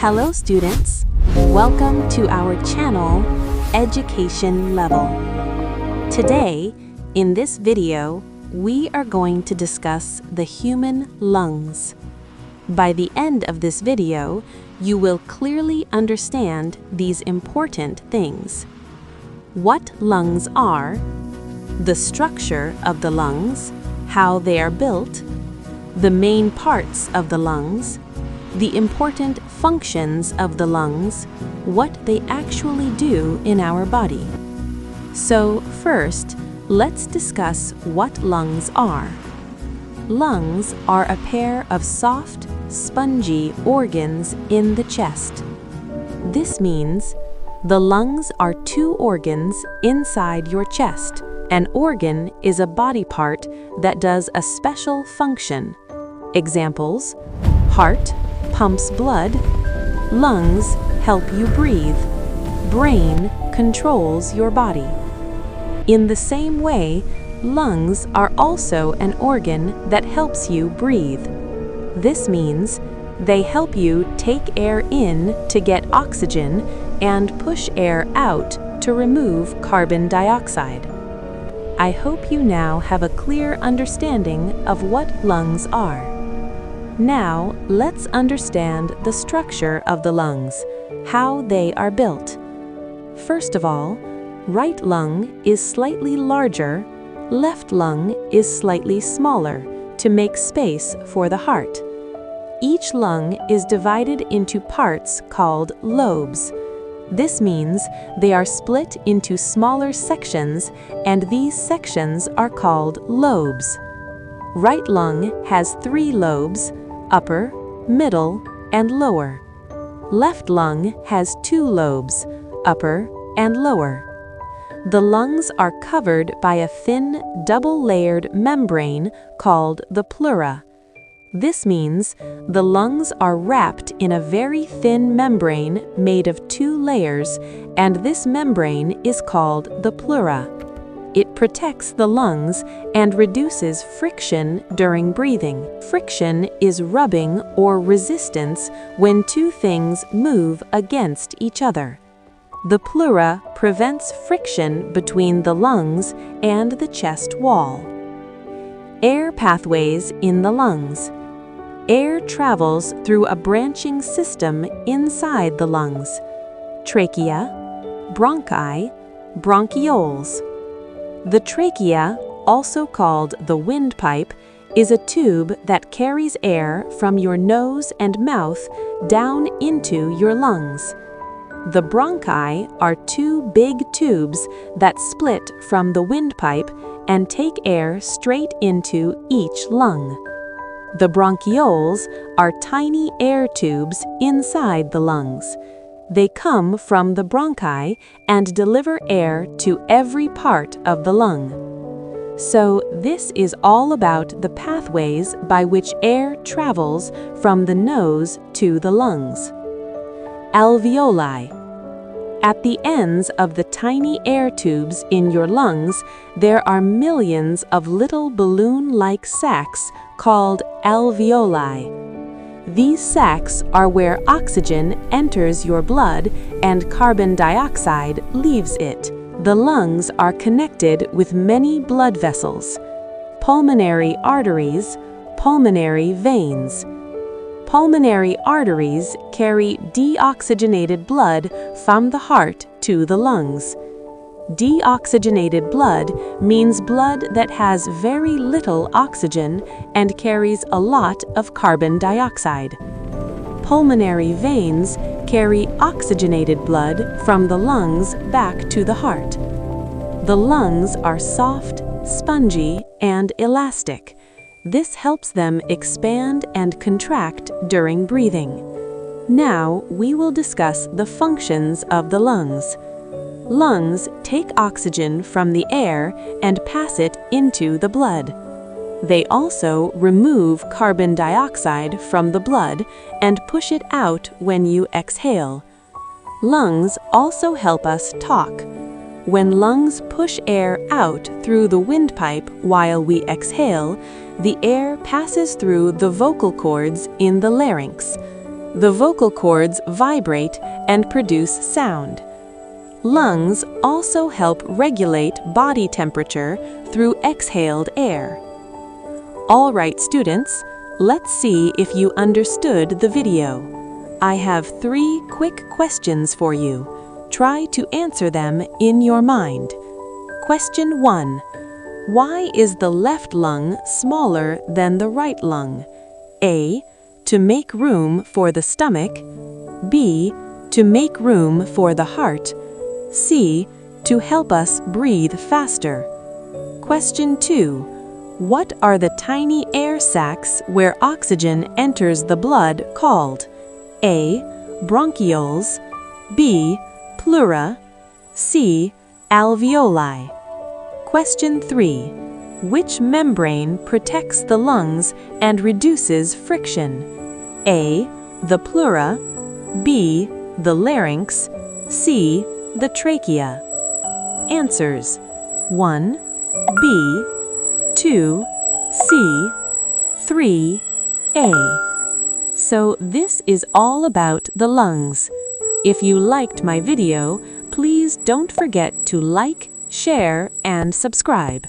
Hello students, welcome to our channel, Education Level. Today, in this video, we are going to discuss the human lungs. By the end of this video, you will clearly understand these important things. What lungs are, the structure of the lungs, how they are built, the main parts of the lungs, the important functions of the lungs, what they actually do in our body. So first, let's discuss what lungs are. Lungs are a pair of soft, spongy organs in the chest. This means the lungs are two organs inside your chest. An organ is a body part that does a special function. Examples: heart pumps blood, lungs help you breathe, brain controls your body. In the same way, lungs are also an organ that helps you breathe. This means they help you take air in to get oxygen and push air out to remove carbon dioxide. I hope you now have a clear understanding of what lungs are. Now, let's understand the structure of the lungs, how they are built. First of all, right lung is slightly larger, left lung is slightly smaller to make space for the heart. Each lung is divided into parts called lobes. This means they are split into smaller sections, and these sections are called lobes. Right lung has 3 lobes: upper, middle, and lower. Left lung has 2 lobes, upper and lower. The lungs are covered by a thin, double-layered membrane called the pleura. This means the lungs are wrapped in a very thin membrane made of 2 layers, and this membrane is called the pleura. It protects the lungs and reduces friction during breathing. Friction is rubbing or resistance when 2 things move against each other. The pleura prevents friction between the lungs and the chest wall. Air pathways in the lungs. Air travels through a branching system inside the lungs: trachea, bronchi, bronchioles. The trachea, also called the windpipe, is a tube that carries air from your nose and mouth down into your lungs. The bronchi are 2 big tubes that split from the windpipe and take air straight into each lung. The bronchioles are tiny air tubes inside the lungs. They come from the bronchi and deliver air to every part of the lung. So this is all about the pathways by which air travels from the nose to the lungs. Alveoli. At the ends of the tiny air tubes in your lungs, there are millions of little balloon-like sacs called alveoli. These sacs are where oxygen enters your blood and carbon dioxide leaves it. The lungs are connected with many blood vessels: pulmonary arteries, pulmonary veins. Pulmonary arteries carry deoxygenated blood from the heart to the lungs. Deoxygenated blood means blood that has very little oxygen and carries a lot of carbon dioxide. Pulmonary veins carry oxygenated blood from the lungs back to the heart. The lungs are soft, spongy, and elastic. This helps them expand and contract during breathing. Now we will discuss the functions of the lungs. Lungs take oxygen from the air and pass it into the blood. They also remove carbon dioxide from the blood and push it out when you exhale. Lungs also help us talk. When lungs push air out through the windpipe while we exhale, the air passes through the vocal cords in the larynx. The vocal cords vibrate and produce sound. Lungs also help regulate body temperature through exhaled air. All right, students, let's see if you understood the video. I have 3 quick questions for you. Try to answer them in your mind. Question 1. Why is the left lung smaller than the right lung? A. To make room for the stomach. B. To make room for the heart. C. To help us breathe faster. Question 2. What are the tiny air sacs where oxygen enters the blood called? A. Bronchioles. B. Pleura. C. Alveoli. Question 3. Which membrane protects the lungs and reduces friction? A. The pleura. B. The larynx. C. The trachea. Answers: 1. B. 2. C. 3. A. So this is all about the lungs. If you liked my video, please don't forget to like, share, and subscribe.